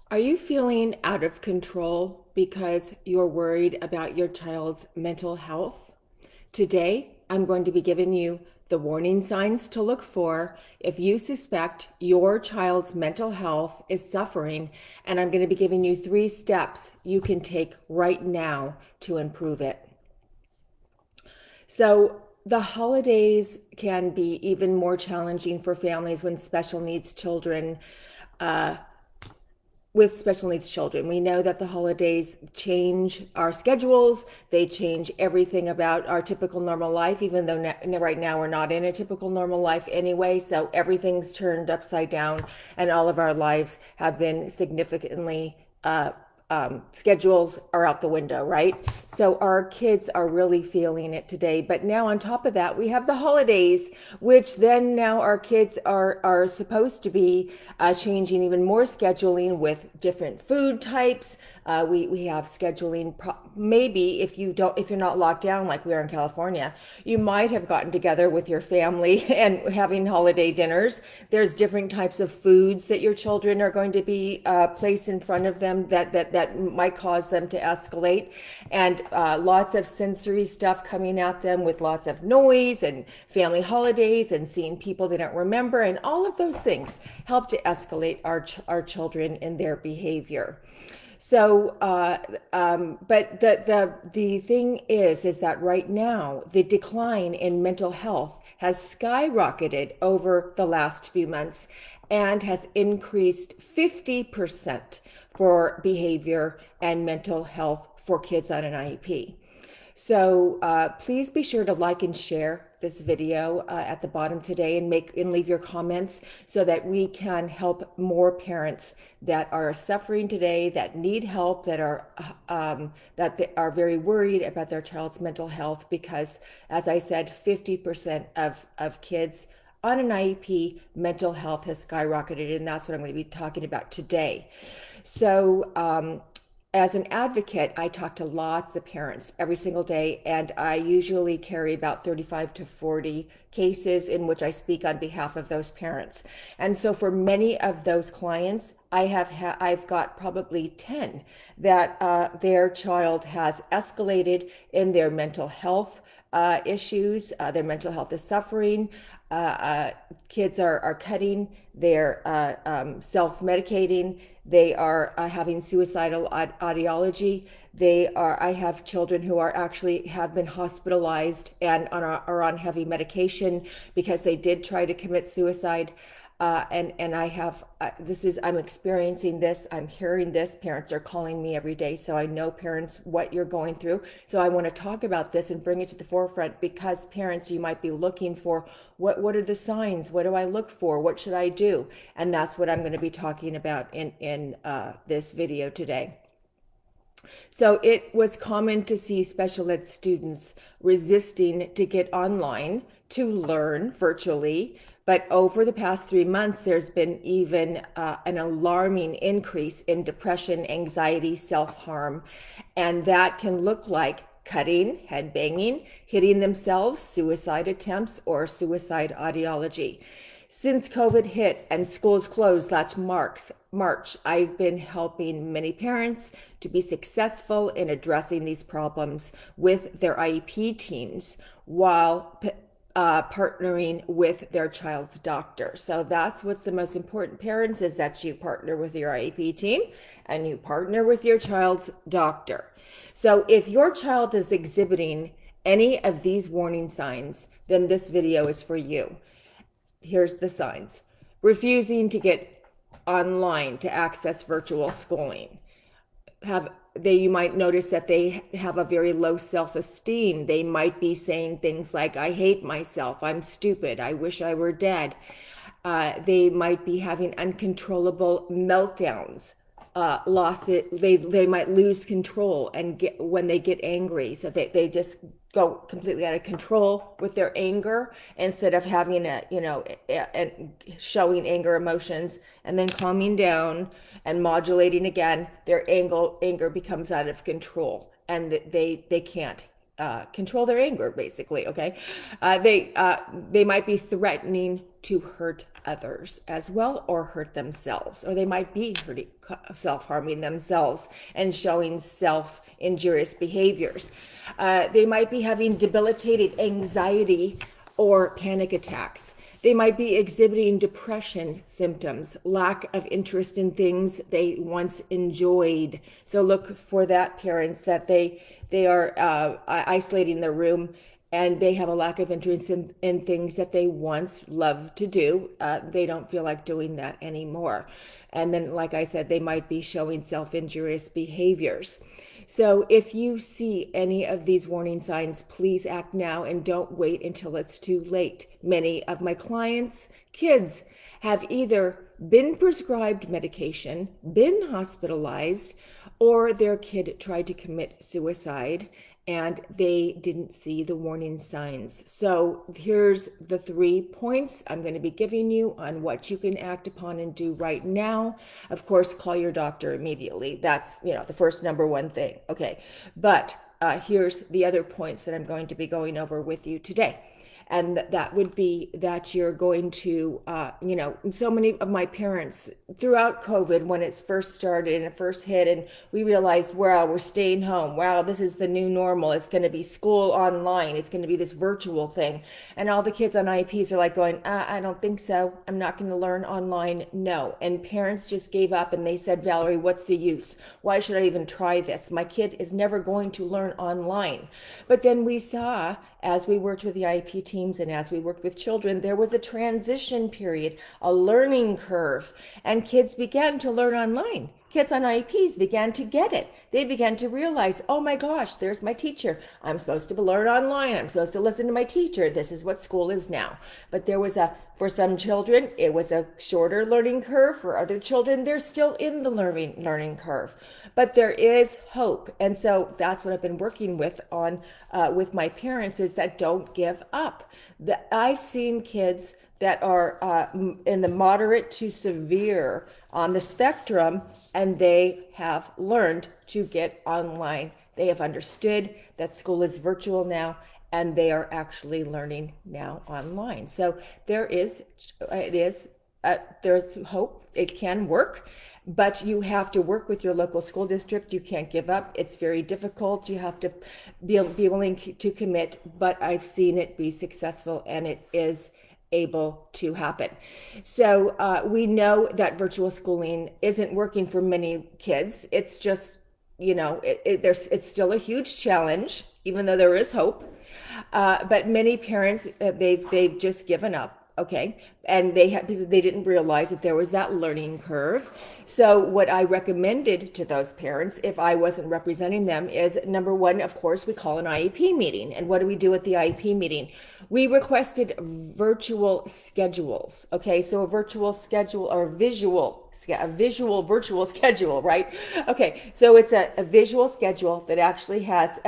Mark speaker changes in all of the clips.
Speaker 1: Are you feeling out of control because you're worried about your child's mental health? Today, I'm going to be giving you the warning signs to look for if you suspect your child's mental health is suffering, and I'm going to be giving you 3 steps you can take right now to improve it. So, the holidays can be even more challenging for families when special needs children with special needs children. We know that the holidays change our schedules, they change everything about our typical normal life, even though right now we're not in a typical normal life anyway. So everything's turned upside down, and all of our lives have been significantly schedules are out the window, right? So our kids are really feeling it today. But now on top of that, we have the holidays, which then now our kids are supposed to be changing even more scheduling with different food types. We have scheduling. Maybe if you're not locked down like we are in California, you might have gotten together with your family and having holiday dinners. There's different types of foods that your children are going to be placed in front of them that might cause them to escalate, and lots of sensory stuff coming at them with lots of noise and family holidays and seeing people they don't remember, and all of those things help to escalate our children in their behavior. So, but the thing is that right now the decline in mental health has skyrocketed over the last few months and has increased 50% for behavior and mental health for kids on an IEP. So please be sure to like and share this video at the bottom today, and leave your comments so that we can help more parents that are suffering today, that need help, that they are very worried about their child's mental health, because as I said, 50% of kids on an IEP, mental health has skyrocketed, and that's what I'm going to be talking about today. So as an advocate, I talk to lots of parents every single day, and I usually carry about 35 to 40 cases in which I speak on behalf of those parents. And so for many of those clients, I've got probably 10 that their child has escalated in their mental health issues. Their mental health is suffering. Kids are cutting, they're self-medicating, they are having suicidal ideology. I have children who have been hospitalized and are on heavy medication because they did try to commit suicide. And I'm experiencing this, I'm hearing this, parents are calling me every day. So I know, parents, what you're going through. So I want to talk about this and bring it to the forefront, because parents, you might be looking for what are the signs? What do I look for? What should I do? And that's what I'm going to be talking about in this video today. So it was common to see special ed students resisting to get online to learn virtually. But over the past 3 months, there's been even an alarming increase in depression, anxiety, self-harm. And that can look like cutting, headbanging, hitting themselves, suicide attempts, or suicide ideology. Since COVID hit and schools closed last March, I've been helping many parents to be successful in addressing these problems with their IEP teams while partnering with their child's doctor. So that's what's the most important, parents, is that you partner with your IEP team and you partner with your child's doctor. So if your child is exhibiting any of these warning signs, then this video is for you. Here's the signs: refusing to get online to access virtual schooling. You might notice that they have a very low self-esteem. They might be saying things like, I hate myself, I'm stupid, I wish I were dead. They might be having uncontrollable meltdowns. They might lose control when they get angry. So they just go completely out of control with their anger, instead of having and showing anger emotions and then calming down and modulating again. Their anger becomes out of control, and they can't control their anger, basically. Okay. They might be threatening to hurt others as well, or hurt themselves, or they might be hurting, self-harming themselves and showing self-injurious behaviors. They might be having debilitated anxiety or panic attacks. They might be exhibiting depression symptoms, lack of interest in things they once enjoyed. So look for that, parents, that they are isolating their room and they have a lack of interest in things that they once loved to do. They don't feel like doing that anymore. And then, like I said, they might be showing self-injurious behaviors. So if you see any of these warning signs, please act now and don't wait until it's too late. Many of my clients' kids have either been prescribed medication, been hospitalized, or their kid tried to commit suicide and they didn't see the warning signs. So here's the 3 points I'm going to be giving you on what you can act upon and do right now. Of course, call your doctor immediately. That's, the first number one thing. Okay. But here's the other points that I'm going to be going over with you today. And that would be that you're going to, so many of my parents throughout COVID, when it first started and it first hit, and we realized, wow, we're staying home. Wow, this is the new normal. It's going to be school online. It's going to be this virtual thing. And all the kids on IEPs are like going, I don't think so. I'm not going to learn online. No. And parents just gave up and they said, Valerie, what's the use? Why should I even try this? My kid is never going to learn online. But then we saw, as we worked with the IEP teams and as we worked with children, there was a transition period, a learning curve, and kids began to learn online. Kids on IEPs began to get it. They began to realize, oh my gosh, there's my teacher. I'm supposed to learn online. I'm supposed to listen to my teacher. This is what school is now. But for some children, it was a shorter learning curve. For other children, they're still in the learning curve. But there is hope. And so that's what I've been working with with my parents, is that don't give up. I've seen kids that are in the moderate to severe on the spectrum, and they have learned to get online. They have understood that school is virtual now, and they are actually learning now online. So there's hope. It can work, but you have to work with your local school district. You can't give up. It's very difficult. You have to be willing to commit, but I've seen it be successful, and it is able to happen. So we know that virtual schooling isn't working for many kids. It's just, it's still a huge challenge, even though there is hope. But many parents, they've just given up. Okay. And because they didn't realize that there was that learning curve. So what I recommended to those parents, if I wasn't representing them, is number one, of course, we call an IEP meeting. And what do we do at the IEP meeting? We requested virtual schedules. Okay. So a virtual schedule, or a visual virtual schedule, right? Okay. So it's a visual schedule that actually has,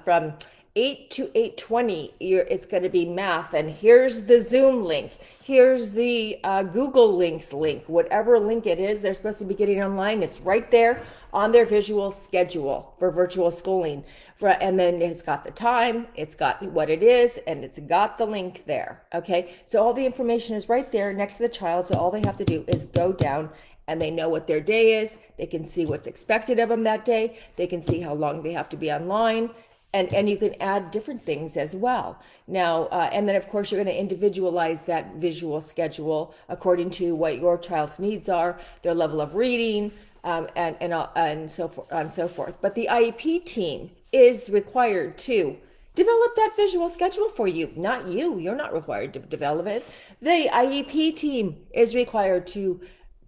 Speaker 1: from 8 to 8:20, it's going to be math, and here's the Zoom link, here's the Google Links link, whatever link it is they're supposed to be getting online. It's right there on their visual schedule for virtual schooling. And then it's got the time, it's got what it is, and it's got the link there. Okay, so all the information is right there next to the child. So all they have to do is go down, and they know what their day is. They can see what's expected of them that day. They can see how long they have to be online. And you can add different things as well. Now, and then of course you're going to individualize that visual schedule according to what your child's needs are, their level of reading, and so forth and so forth. But the IEP team is required to develop that visual schedule for you, not you. You're not required to develop it. The IEP team is required to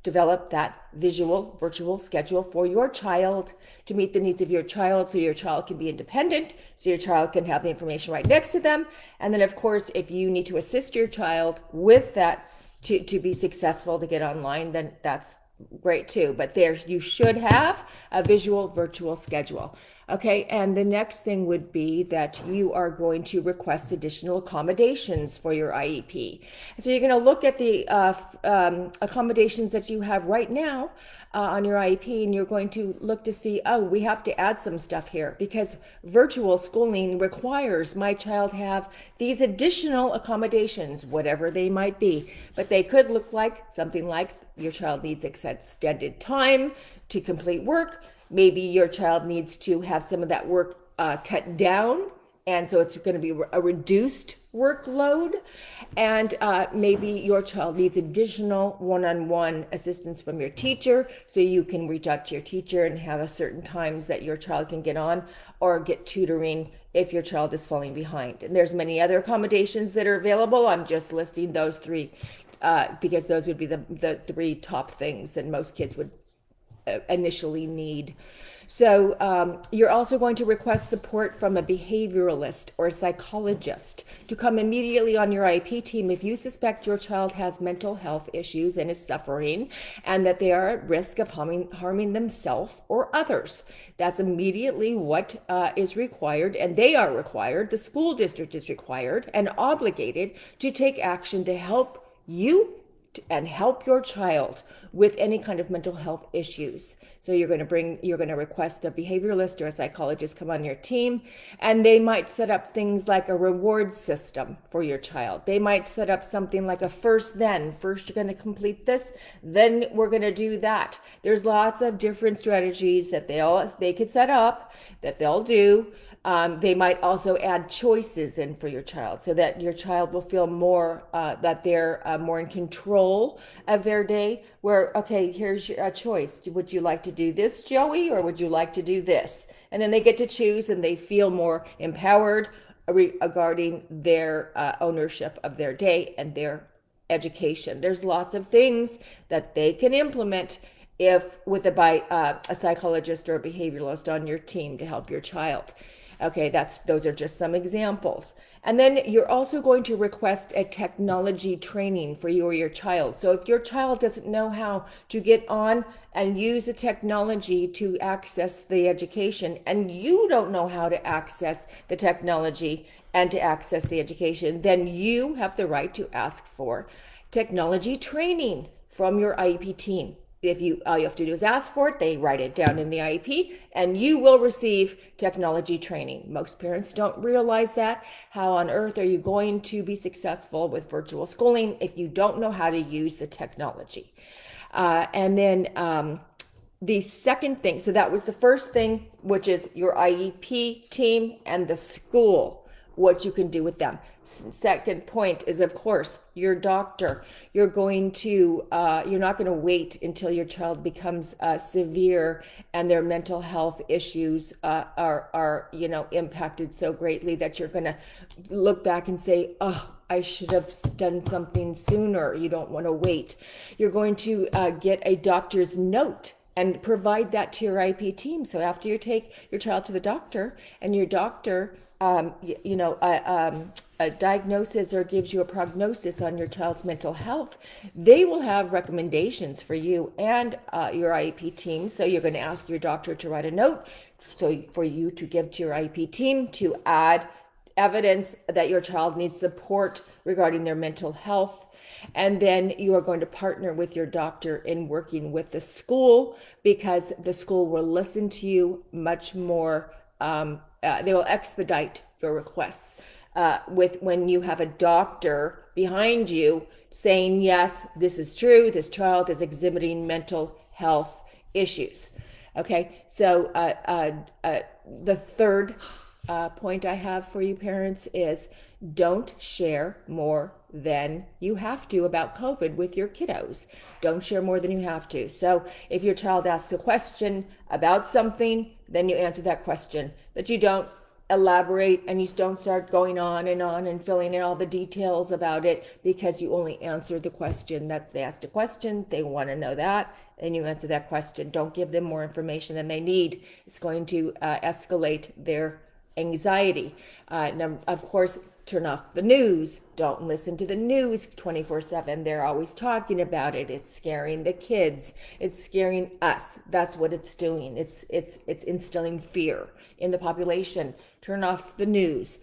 Speaker 1: develop that visual virtual schedule for your child to meet the needs of your child, so your child can be independent, so your child can have the information right next to them. And then of course, if you need to assist your child with that to be successful to get online, then that's great too. But you should have a visual virtual schedule. Okay, and the next thing would be that you are going to request additional accommodations for your IEP. So you're going to look at the accommodations that you have right now on your IEP, and you're going to look to see, oh, we have to add some stuff here because virtual schooling requires my child have these additional accommodations, whatever they might be. But they could look like something like your child needs extended time to complete work. Maybe your child needs to have some of that work cut down, and so it's going to be a reduced workload. And maybe your child needs additional one-on-one assistance from your teacher, so you can reach out to your teacher and have a certain times that your child can get on or get tutoring if your child is falling behind. And there's many other accommodations that are available. I'm just listing those three because those would be the three top things that most kids would initially need. So you're also going to request support from a behavioralist or a psychologist to come immediately on your IEP team if you suspect your child has mental health issues and is suffering and that they are at risk of harming themselves or others. That's immediately what is required, and they are required, the school district is required and obligated to take action to help you and help your child with any kind of mental health issues. So you're going to request a behavioralist or a psychologist come on your team, and they might set up things like a reward system for your child. They might set up something like a first you're going to complete this, then we're going to do that. There's lots of different strategies that they could set up that they'll do. They might also add choices in for your child so that your child will feel more that they're more in control of their day. Where, okay, here's a choice. Would you like to do this, Joey, or would you like to do this? And then they get to choose and they feel more empowered regarding their ownership of their day and their education. There's lots of things that they can implement if with a psychologist or a behavioralist on your team to help your child. Okay, those are just some examples. And then you're also going to request a technology training for you or your child. So if your child doesn't know how to get on and use the technology to access the education, and you don't know how to access the technology and to access the education, then you have the right to ask for technology training from your IEP team. All you have to do is ask for it, they write it down in the IEP, and you will receive technology training. Most parents don't realize that. How on earth are you going to be successful with virtual schooling if you don't know how to use the technology? And then the second thing, so that was the first thing, which is your IEP team and the school, what you can do with them. Second point is, of course, your doctor. You're not going to wait until your child becomes severe and their mental health issues are impacted so greatly that you're going to look back and say, oh, I should have done something sooner. You don't want to wait. You're going to get a doctor's note and provide that to your IEP team. So after you take your child to the doctor and your doctor a diagnosis or gives you a prognosis on your child's mental health, they will have recommendations for you and your IEP team. So you're going to ask your doctor to write a note for you to give to your IEP team to add evidence that your child needs support regarding their mental health. And then you are going to partner with your doctor in working with the school, because the school will listen to you much more. They will expedite your requests when you have a doctor behind you saying, yes, this is true, this child is exhibiting mental health issues. Okay, so the third point I have for you parents is don't share more than you have to about COVID with your kiddos. Don't share more than you have to. So if your child asks a question about something, then you answer that question, but you don't elaborate and you don't start going on and filling in all the details about it, because you only answer the question that they asked a question. They want to know that, and you answer that question. Don't give them more information than they need. It's going to escalate their anxiety. Of course, Turn off the news. Don't listen to the news 24/7. They're always talking about it. It's scaring the kids. It's scaring us. That's what it's doing. It's instilling fear in the population. Turn off the news.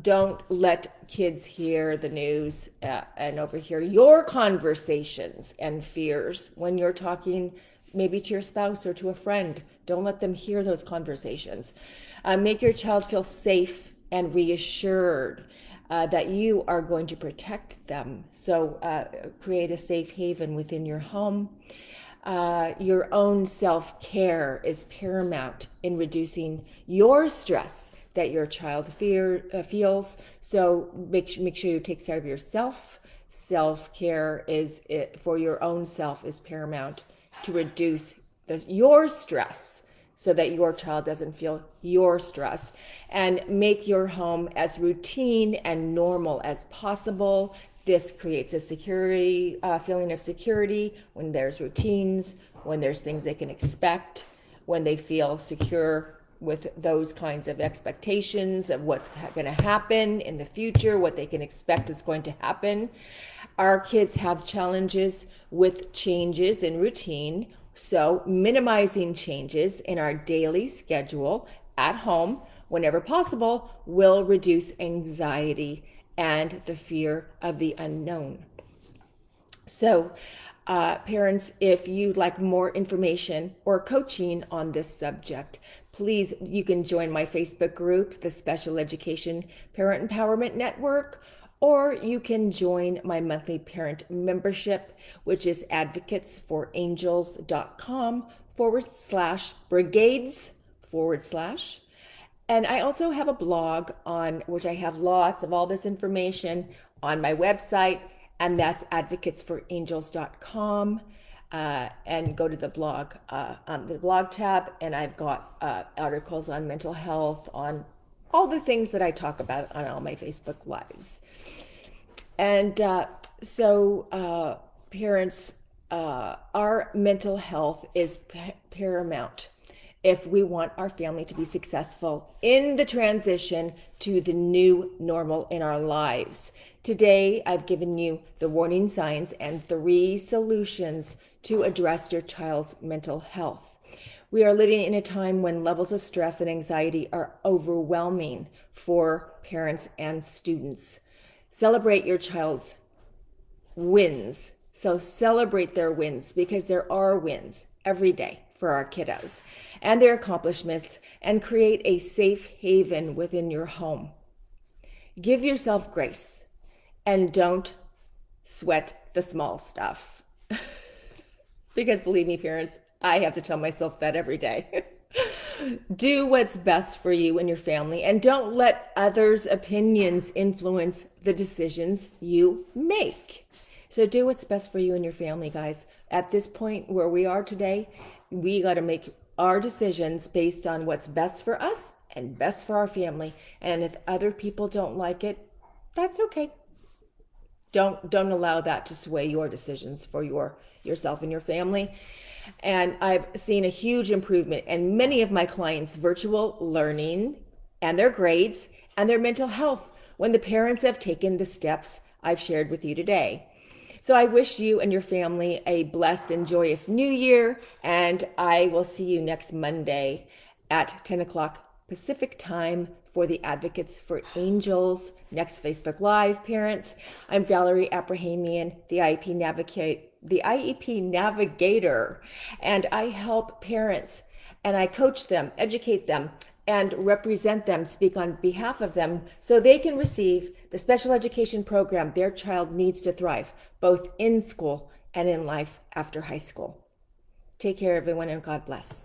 Speaker 1: Don't let kids hear the news and overhear your conversations and fears when you're talking maybe to your spouse or to a friend. Don't let them hear those conversations. Make your child feel safe and reassured that you are going to protect them. So create a safe haven within your home. Your own self-care is paramount in reducing your stress that your child feels. So make sure you take care of yourself. Self-care is for your own self is paramount to reduce your stress so that your child doesn't feel your stress. And make your home as routine and normal as possible. This creates a security, feeling of security when there's routines, when there's things they can expect, when they feel secure with those kinds of expectations of what's going to happen in the future, what they can expect is going to happen. Our kids have challenges with changes in routine, so minimizing changes in our daily schedule at home whenever possible will reduce anxiety and the fear of the unknown. So parents, if you'd like more information or coaching on this subject, please, you can join my Facebook group, the Special Education Parent Empowerment Network, or you can join my monthly parent membership, which is advocatesforangels.com/brigades/. And I also have a blog on which I have lots of all this information on my website, and that's advocatesforangels.com. And go to the blog on the blog tab, and I've got articles on mental health, on all the things that I talk about on all my Facebook lives. And parents, our mental health is paramount if we want our family to be successful in the transition to the new normal in our lives. Today, I've given you the warning signs and 3 solutions to address your child's mental health. We are living in a time when levels of stress and anxiety are overwhelming for parents and students. Celebrate your child's wins. So celebrate their wins, because there are wins every day for our kiddos and their accomplishments, and create a safe haven within your home. Give yourself grace and don't sweat the small stuff. Because believe me, parents, I have to tell myself that every day. Do what's best for you and your family, and don't let others' opinions influence the decisions you make. So do what's best for you and your family, guys. At this point where we are today, we got to make our decisions based on what's best for us and best for our family. And if other people don't like it, that's okay. Don't allow that to sway your decisions for yourself and your family. And I've seen a huge improvement in many of my clients' virtual learning and their grades and their mental health when the parents have taken the steps I've shared with you today. So I wish you and your family a blessed and joyous new year, and I will see you next Monday at 10 o'clock Pacific time for the Advocates for Angels next Facebook Live, parents. I'm Valerie Abrahamian, the IEP Navigator, and I help parents, and I coach them, educate them, and represent them, speak on behalf of them, so they can receive the special education program their child needs to thrive, both in school and in life after high school. Take care, everyone, and God bless.